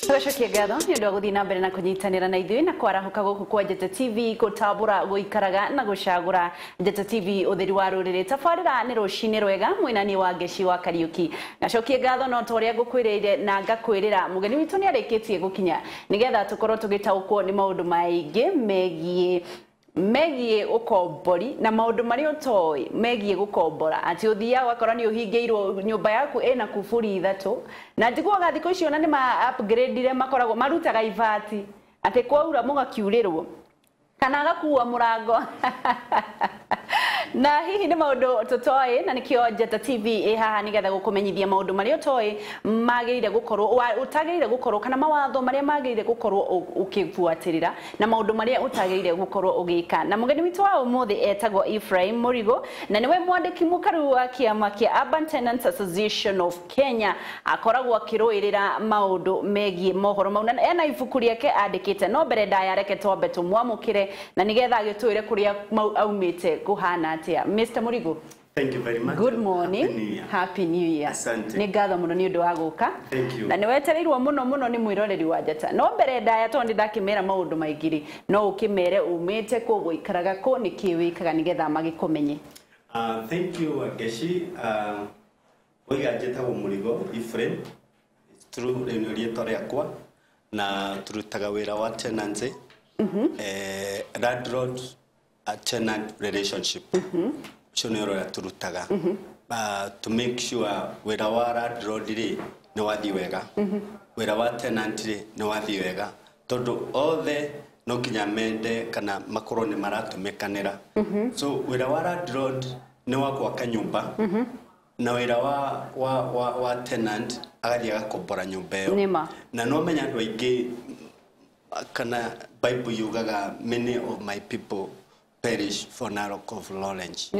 Tugacokia ngatho nĩ ũndũ wa gũthiĩ na mbere na kũnyitanĩra na ithuĩ na kwarahuka gũkũ kwa Njata TV gũtambũra gũikaraga na gũcagũra Njata TV ũtheri wa rũrĩrĩ. Tabarĩra nĩ rũcinĩ rwega mwĩnani wa Ngeci wa Kariuki. Ngacokia ngatho no ta ũrĩa ngũkwĩrĩire na ngakwĩrĩra mũgeni witũ nĩ arĩkĩtie gũkinya nĩgetha tũkorwo tũgĩtaũkwo nĩ maũndũ maingĩ megie ukombori na maundu mari utoy megie gukombora ati uthia wakora ni uhingeirwo nyumba yaku ena kufuri ithatu na njiguaga thiko icio na ni ma upgrade ile makoragwo marutaga ivati ati kwaura mugakiurirwo kana agakuwa murango na hihi ni maundu tutoy na nikio Njata TV haha nigetha gukumenyithia maundu mari utoy magirire gukorwo utagirire gukorwo kana mawatho mari magirire gukorwo ukifuatirira na maundu mari utagirire gukorwo ugika na mugeni witu wa umuthi etagwo Ephraim Murigo na niwe mwandiki mukaru wa kiama kia Urban Tenants Association of Kenya akoragwo akiruirira maundu megie mohoro mau na ena ibuku riake andikite no mbere ndayareke twambe tumwamukire na nigetha agitwire kuria aumite kuhana Mr. Murigo. Thank you very much. Good morning. Happy New Year. Asante. Nĩ ngatho mũno nĩ ũndũ wa gũka. Thank you. Na nĩ wetereirwo mũno nĩ mwĩroreri wa Njata. No mbere ndaya tondũ ndakĩmera maũndũ maingĩ no ũkĩmere umĩte kũ gũikaraga kũ nĩ kĩ wĩkaga nĩgetha magĩkũmenye. Thank you Ngeci. Oiga Njatagwo Murigo Ephraim. It's true rĩtwa rĩakwa na turutaga wĩra wa tenancy. Landlord a tenant relationship. So nero turutaga. To make sure wĩra wa landlord rĩ nĩ wathi wega. Wĩra wa tenant rĩ nĩ wathi wega. Tondũ othe no nginya mende kana makorwo nĩ maratũmĩkanĩra. So wĩra wa landlord nĩ wa gwaka nyũmba. Na wĩra wa tenant agathiĩ agakombora nyũmba ĩyo. Na no menya andũ aingĩ kana Bible yugaga many of my people perish for lack of knowledge.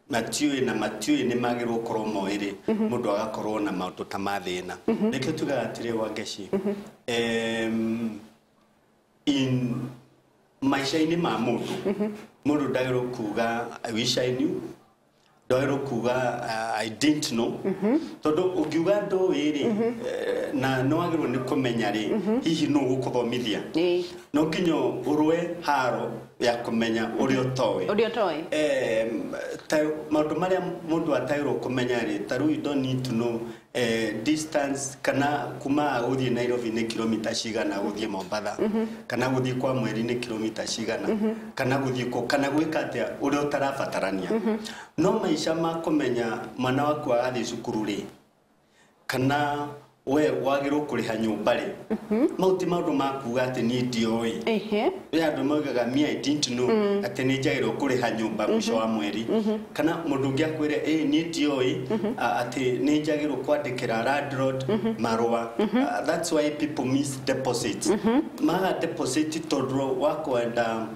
Matiũĩ nĩ magĩrĩirwo gũkorwo moĩ mũndũ agakorwo na maũndũ ta mathĩna. Nĩkĩo tugaga atĩrĩ wa Ngeci in maica-inĩ ma mũndũ ndagĩrĩirwo kuga I wish I knew, ndagĩrĩirwo kuga I didn't know. Tondũ ũngiuga ndũĩ na nĩ wagĩrĩirwo nĩ kũmenya hihi nũ gũkũthomithia. No nginya ũrũe haro ya kũmenya ũrĩa ũtoĩ. Maũndũ marĩa mũndũ atagĩrĩirwo kũmenya ta rĩu you don't need to know distance kana kuma gũthiĩ Nairobi nĩ kilomita cigana gũthiĩ Mombasa kana gũthiĩ kwa Mweri nĩ kilomita cigana kana gũthiĩ kana gwĩka atĩa ũrĩa ũtarabatarania. No maica ma kũmenya mwana waku agathiĩ cukuru kana we wagĩrĩirwo kũrĩha nyũmba mauti maũndũ makuga atĩ niĩ ndiũĩ. Andũ maugaga me I didn't know atĩ nĩ njagĩrĩirwo kũrĩha nyũmba mũico wa mweri kana mũndũ ũngĩ akwĩre niĩ ndiũĩ atĩ nĩ njagĩrĩirwo kwandĩkĩra landlord marũa. That's why people miss deposits. Maga deposit tondũ wa kwenda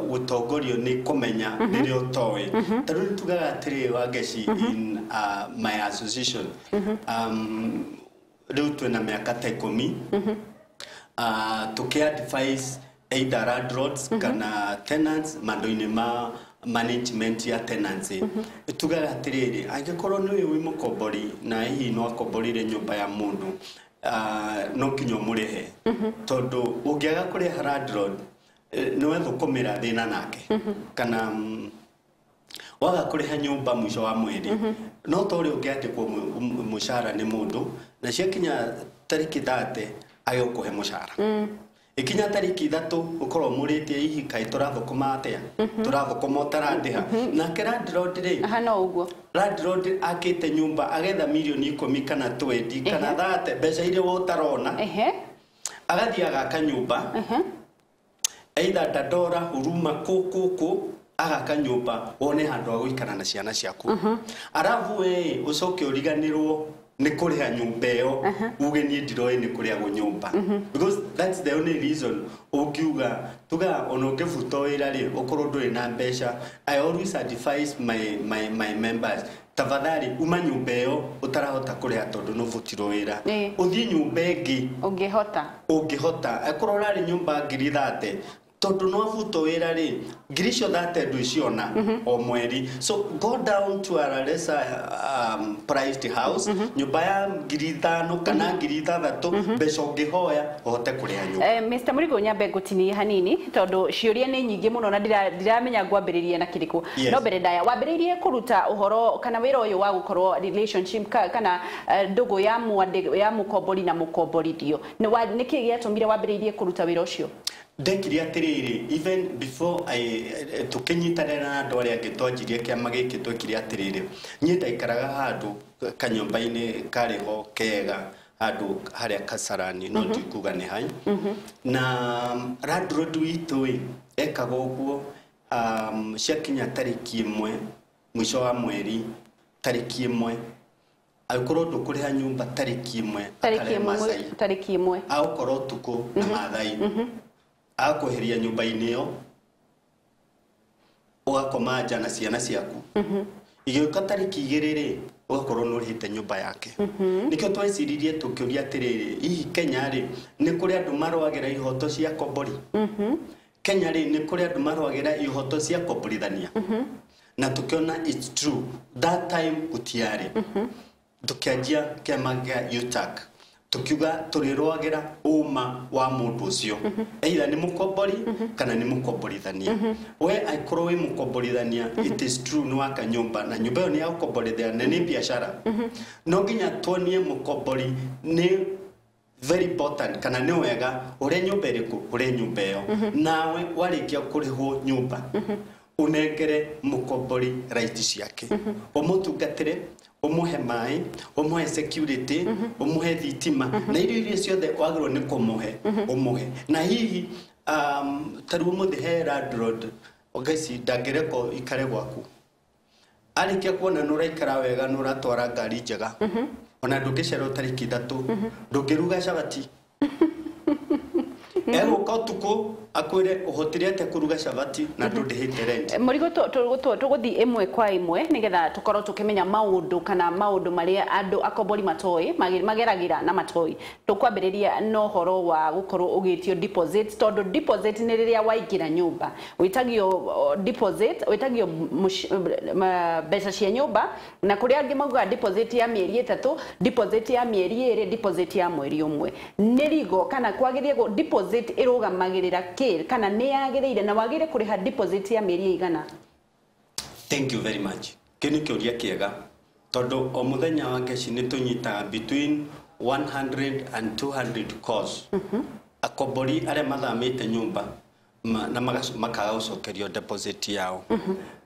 gutongorio nĩ kũmenya rĩrĩa ũtoĩ. Tarĩu tugaga atĩrĩ wa Ngeci in my association rĩu twĩna mĩaka ta 10 tũkĩ-advise either landlords kana tenants maũndũ-inĩ ma management ya tenancy. Tugaga atĩrĩrĩ angĩkorwo nĩ wĩ mũkombori na hihi no akomborire nyũmba ya mũndũ no nginya ũmũrĩhe. Tondũ ũngĩaga kũrĩha landlord nĩwe thũkũmĩra thĩna nake kana waga kũrĩha nyũmba mũico wa mweri no ta ũrĩa ũngĩandĩkwo mũcara nĩ mũndũ na ciakinya tarĩki 30 agĩkũhe mũcara. Ikinya tarĩki 3 ũkorwo mũrĩtie hihi kaĩ tũrathũkũma atĩa tũrathũkũma ũtarandĩha nake landlord no ũguo landlord akĩte nyũmba agetha milioni 10 kana 20 kana 30 mbeca iria ũtarona agathiĩ agaka nyũmba either Dandora, Huruma, kũkũ agaka nyũmba wone handũ ha gũikara na ciana ciaku. Arabu ũcoke ũriganĩrwo nĩ kũrĩha nyũmba ĩyo uge niĩ ndiroĩ nĩ kũrĩhagwo nyũmba. Because that's the only reason ũngiuga tuga ona ũngĩbuta wĩra ũkorwo ndũrĩ na mbeca. I always advise my members tafadhali uma nyũmba ĩyo ũtarahota kũrĩha tondũ no ũbutirwo wĩra ũthiĩ nyũmba ĩngĩ ũngĩhota akorwo ũrarĩ nyũmba ngiri 30 tondu no afuto wira ri girisho that ndu ciona o mweri so go down to a lesser priced house nyumba ya 5,000 kana 6,000 beco ngihoya uhote kuria nyumba. Mr. Murigo nyambe gutini hanini tondu ciuria ni nyingi muno na ndiramenya gwambiriria na kiriku no mbere ndaya wambiririe kuruta uhoro kana wira uyu wa gukorwo relationship kana ndugu ya mwande ya mukombori na mukomborithio ni ki giatumire wambiririe kuruta wira ucio? Ndekire atiriri even before tukinyitanira na andu aria angi twanjirie kiama giki twekire atiriri nyi ndaikaraga handu kanyumba-ini kariho kega handu haria Kasarani no ndikuga ni hai na landlord witu ekaga uguo ciakinya tariki 1 mwisho wa mweri tariki 1 akorwo ndukuriha nyumba tariki 1 tariki 1 akorwo tuko na mathai akuheria nyumba-ini yo ugakoma nja na ciana ciaku igioka tariki 2 ugakorwo nurihite nyumba yake nikio tweciririe tukiuria atiriri hihi Kenya ri ni kuri andu marwagira ihoto cia kombori Kenya ri ni kuri andu marwagira ihoto cia komborithania na tukiona it's true that time gutiari tukianjia kiama gia UTAC tukiuga turirwagira uma wa mundu ucio either ni mukombori kana ni mukomborithania we aikorwo wi mukomborithania it is true ni waka nyumba na nyumba yo ni ya ukomborithania na ni biashara no nginya tuonie mukombori ni very important kana ni wega uri nyumba iriku uri nyumba yo nawe warikia kurihwo nyumba unengere mukombori right ciake umutungatire umuhe mai umuhe security umuhe thitima na irio ciothe wagirwo ni kumuhe umuhe na hihi taru muthi he landlord ogeci ndangireko ikare gwaku arikia kuona nuraikara wega nuratwara ngari njega ona ndungicera tariki 3 ndungiruga cabati ego kautuko akwire uhotire ate kuruga cabati na ndundihite rent. Murigo tuguthi imwe kwa imwe nigetha tukorwo tukimenya maundu kana maundu maria andu akombori matoi mageragira na matoi tukwambiriria no horo wa gukorwo ugitio deposit tondu deposit ni riria waingira nyumba witagio deposit witagio mbeca cia nyumba na kuria angi mauga deposit ya mieri 3 deposit ya mieri 2 deposit ya mweri umwe nirigo kana kwagirie deposit irugamagirira kana ni yagireire na wagire kuriha deposit ya mieri igana? Thank you very much. Kini kiuria kiega tondu o muthenya wa keci ni tunyita between 100 and 200 calls akombori aria mathamite nyumba na makaga gucokerio deposit yao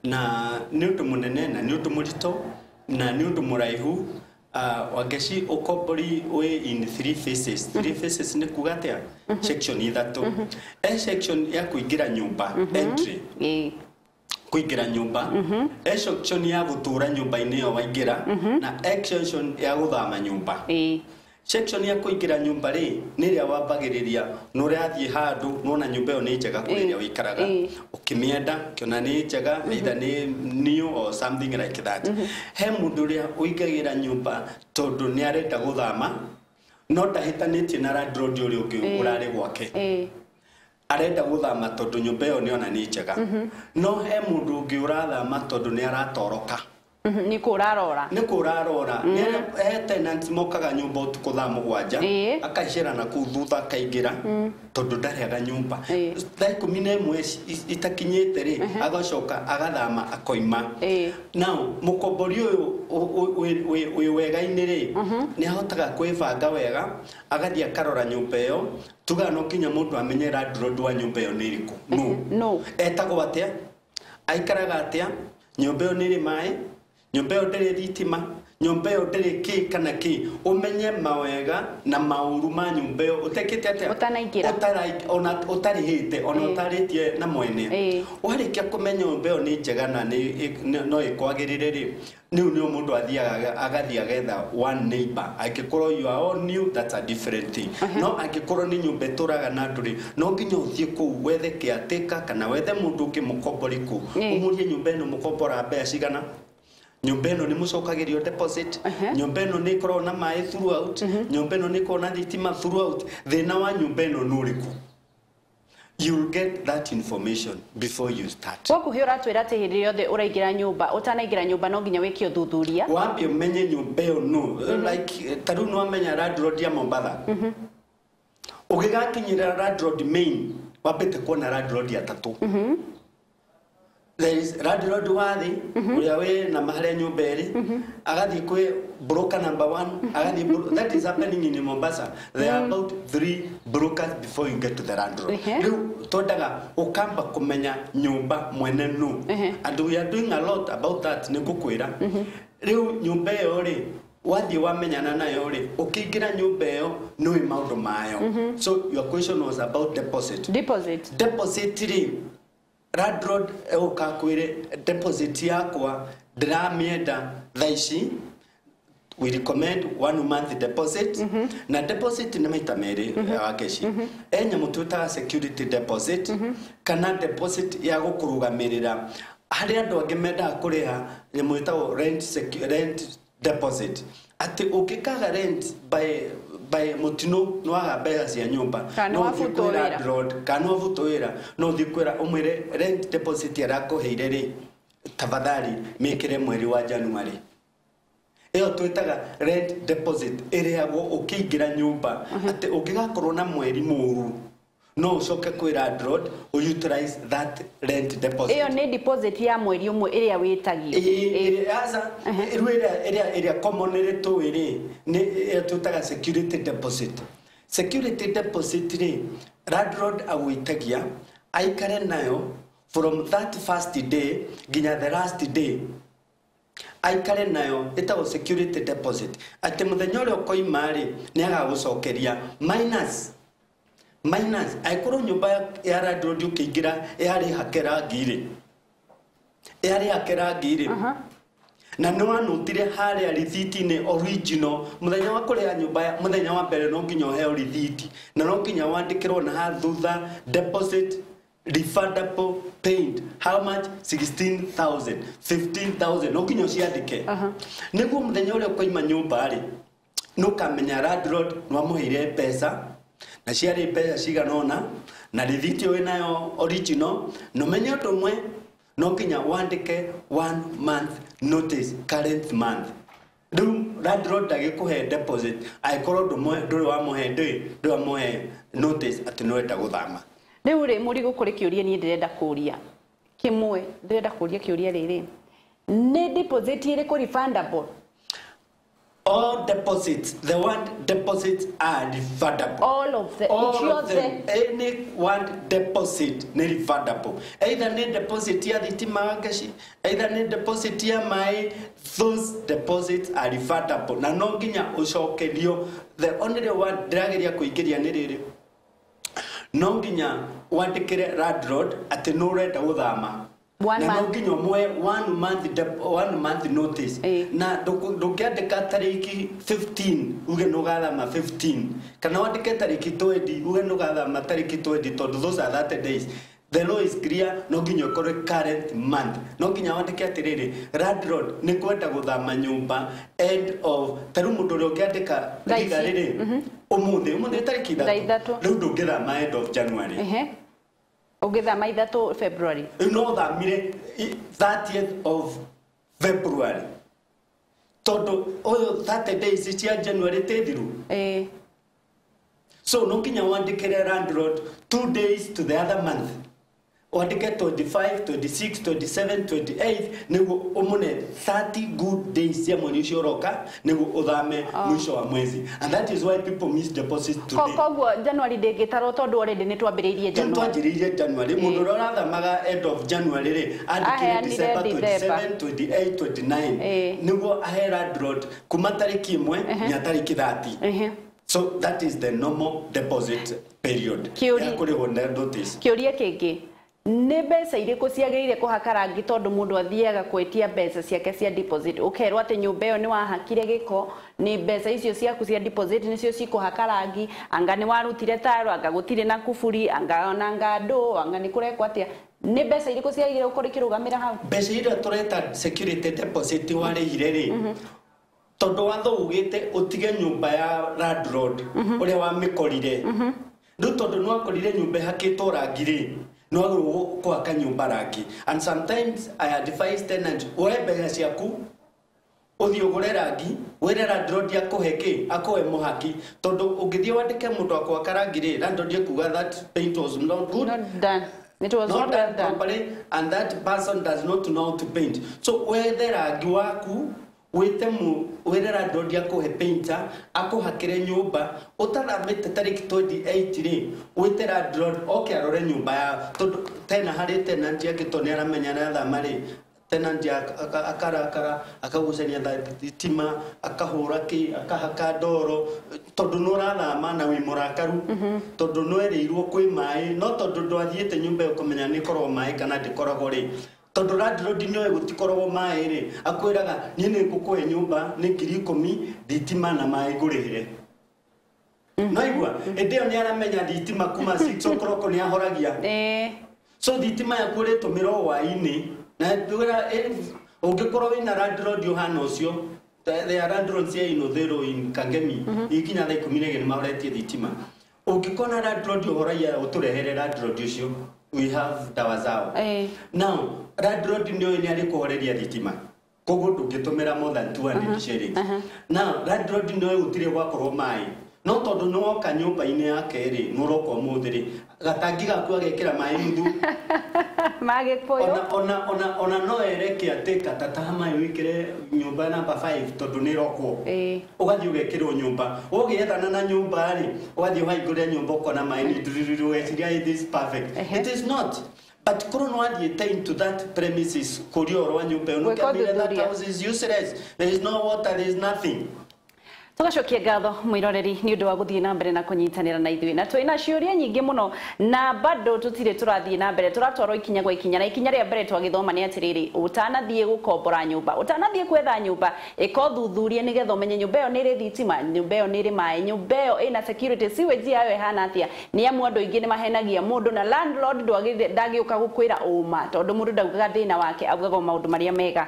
na ni undu munene na ni undu murito na ni undu muraihu wageci ukombori we in 3 phases. 3 phases ni kugatea section 3 section ya kuingira nyumba entry kuingira nyumba section ya gutura nyumba-ini yo waingira na section ya guthama nyumba section ya kuingira nyumba ri ni ria wambagiriria no rathie handu nona nyumba yo ni njega kuriria wikaraga ukimienda kiona ni njega either ni new or something like that he mundu ria uingagira nyumba tondu ni arenda guthama no ndahitanitie na landlord uri ungi urari gwake arenda guthama tondu nyumba yo ni ona ni njega no he mundu ungi urathama tondu ni aratoroka ni kurarora ni tenants mokaga nyumba utuko thaa 7 akaicera na ku thutha kaingira tondu ndariaga nyumba thaa 11 itakinyite ri agacoka agathama akoima now mukombori uyu wega-ini ri ni ahotaga kwibanga wega agathie akarora nyumba yo tuga no kinya mundu amenye landlord wa nyumba yo ni iriku no etagwo atia aikaraga atia nyumba yo ni ri mai nyumba yo ndiri thitima nyumba yo ndiri ki kana ki umenye mawega na mauru ma nyumba yo utekete atia utanaingira ona utarihite ona utaritie na mwene warikia kumenya nyumba yo ni njega na no ikwagirire ri niu ni mundu athiaga agathia getha one neighbor akikorwo you are all new that's a different thing no akikorwo ni nyumba turaga na nduri no nginya uthie ku wethe kiateka kana wethe mundu ungi mukombori ku umurie nyumba ino mukombora mbeca cigana nyumba ino ni mucokagirio deposit nyumba ino ni ikorwo na mai throughout nyumba ino ni ikorwo na thitima throughout thina wa nyumba ino nuriku you'll get that information before you start. Wakuhe uratwira ati hindi yothe uraingira nyumba utanaingira nyumba no nginya wiki uthuthuria Wambi umenye nyumba iyo no like taru no amenya landlord ya Mombasa ugigakinyira landlord main wapete kuona landlord ya tatu there is landlord wathi uria we na mahare nyumba iri agathi kwe broker number 1 agathi that is happening in Mombasa. There are about 3 brokers before you get to the landlord. Riu tondaga ukamba kumenya nyumba mwene no and we are doing a lot about that nigukwira riu nyumba iyo ri wathi wamenyana nayo ri ukiingira nyumba iyo no maundu mayo. So your question was about deposit ri landlord ukakwire deposit yakwa ndĩramienda thaici we recommend 1 month deposit na deposit nĩ maita merĩ wakeci enya twitaga security deposit kana deposit ya gũkũrũgamĩrĩra harĩa andũ angĩ mendaga kũrĩha nyamũ ĩtagwo rent deposit ati ukikaga rent by mutino no aga mbeca cia nyumba no thikwira road kana ovutoira no thikwira umwire rent deposit arakuheire ri tafadhali mikire mweri wa January iyo twitaga rent deposit iriagwo ukiingira nyumba ati ukigakorwo na mweri muru no ucoke kwira road utilize that rent deposit iyo ni deposit ya mweri umwe iria witagio asa iria common to iri ni tutaga security deposit ri landlord awitagia aikare nayo from that first day ginya the last day aikare nayo itago security deposit ati muthenya uri ukoima ri ni agagucokeria minus aikoro nyumba ya landlord ukiingira yari hakera ngiri na no anutire haria receipt ni original muthenya wa kuria nyumba ya muthenya wa mbere no nginya he receipt na no nginya wandikirwo na hathutha deposit refundable paid how much 16,000 15,000 no nginya ciandike niguo muthenya uria koima nyumba ri no kamenya landlord no amuhire pesa na ciari pesa ciganona na receipt yo nayo original no menye tumwe no nginya wandike 1 month notice current month riu landlord agikuhe deposit aikoro nduri wa muhe nduri wa muhe notice ati no enda guthama riu ri muri gukuri kiuria ni ndirenda kuria kimwe ndirenda kuria kiuria riri ni deposit iri ku refundable all deposits are refundable all of them any one deposit ni refundable either ni deposit ya thitima gaci either ni deposit ya mai those deposits are refundable na no nginya ucokerio the only one drageria kuingiria ni riri no nginya wandikire landlord ati no renda guthama na no nginya mwe 1 month notice na ndukiandika tariki 15 uge no gathama 15 kana wandike tariki 20 uge no gathama tariki 20 tondu those are 30 days the law is clear no nginya ukore current month no nginya wandike atiriri landlord ni kwenda guthama nyumba end of taru mundu uri ukiandika riga riri umuthi tariki 3 riu ndungithama end of January ugithama ithatu February no thamire 30th of February todo oyo 30 days cia January tethiru so no nginya wandikire landlord 2 days to the other month wandike 25 26 27 28 niguo umune 30 good days cia mweri ucio roka niguo uthame mwisho wa mwezi and that is why people miss deposits today koguo January ndingitaro tondu already ni twambiriirie January twambiriirie January mundu urathamaga end of January ri andikire December 27 28 29 niguo ahe landlord kuma tariki 1 nya tariki 30 so that is the normal deposit period ya kurihwo notice kiuria kingi ni mbeca iriku ciagirire kuhaka rangi tondu mundu athiaga kwetia mbeca ciake cia deposit ukerwo ati nyumba iyo ni wahakire giko ni mbeca icio ciaku cia deposit nicio cikuhaka rangi anga ni warutire taro anga gutire na kuburi anga ona ngado anga ni kurekwo atia ni mbeca iriku ciagirire ukurikirugamira hau mbeca iria tureta security deposit warihire ri tondu watho ugite utige nyumba ya landlord uria wa mikorire Ndu tondu no akorire nyumba hakito rangi no gwaka nyumba rangi. And sometimes I advise tenant oe mbega ciaku uthii ugure rangi wire landlord akuheke akoe muhaki tondu ungithii wandike mundu akwaka rangi landlord kuga that paint was not good, not done. It was not well done properly, and that person does not know how to paint. So whether rangi waku wire landlord akuhe painter akuhakire nyumba utaramite tariki 28 ri wite landlord okay arore nyumba ya tondu tena hari tenant agitonera menya na thama ri tenant akagucania thitima akahura ki akahaka ndoro tondu no rathama na wi murakaru tondu no ereirwo kwi mai no tondu ndwathiete nyumba ukumenya ni korwo mai kana ndikoragwo ri tondu landlord nyoe gutikorwo mai ri akwiraga ni ngukuhe nyumba ni 10,000 thitima na mai ngurihire naigua endio ni aramenya thitima kuma 6 o'clock ni ahoragia so thitima yaku ri tumiro waini na ndura ungikorwo wina landlord uhana ucio the landlord cia Inothero in Kangemi ikinya thaa 10 ni mahoretie thitima ungikona landlord uhoragia uturehere landlord ucio we have dawa zao now landlord ndio ni ari kuhoreria thitima koguo ndungitumira more than 200 shillings now landlord ndio gutire gwakorwo mai no tondu no oka nyumba-ini yake ri nuroko muthiri gatangi gaku agekira mai nuthu magikuyu ona no ereke ateka tatama wikire nyumba namba 5 tondu ni roko ugathi ugekirwo nyumba ugiethana na nyumba ri ugathi uhaingure nyumba ukona mai ndururu weciria it is perfect it is not. But Kuruno time to that premises kuriorwa nyumba no that house is useless. There is no water, there is nothing. Tugacokia ngatho mwiroreri ni undu wa guthii na mbere na kunyitanira na ithui na twina ciuria nyingi muno na bado tutire turathii na mbere turatwarwo ikinya gwa ikinya na ikinya ria mbere twagithoma ni atiriri utanathie gukombora nyumba utanathie kwetha nyumba ikothuthurie nigetha umenye nyumba iyo ni ri thitima nyumba iyo ni ri mai nyumba iyo ina security sewage yayo ihana atia ni amu andu ingi ni mahenagia mundu na landlord ndagiuka gukwira uma tondu mundu ndaugaga thina wake augaga maundu maria mega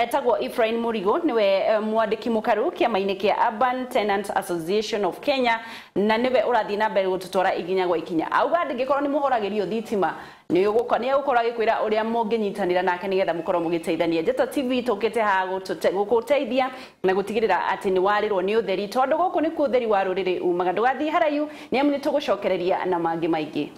etagwo Ephraim Murigo niwe mwandiki mukaru kiama-ini kia Urban Tenants Association of Kenya na niwe urathi na mbere gututwara ikinya gwa ikinya auga ndingikorwo ni muhoragirio thitima ni ugukorwo agikwira uria munginyitanira nake nigetha mukorwo mugiteithania Njata TV tukite ha gukuteithia na gutigirira ati ni warirwo ni utheri tondu guku ni ku utheri wa ruriri umaga ndugathii harayu ni amu ni tugucokereria na mangi maingi.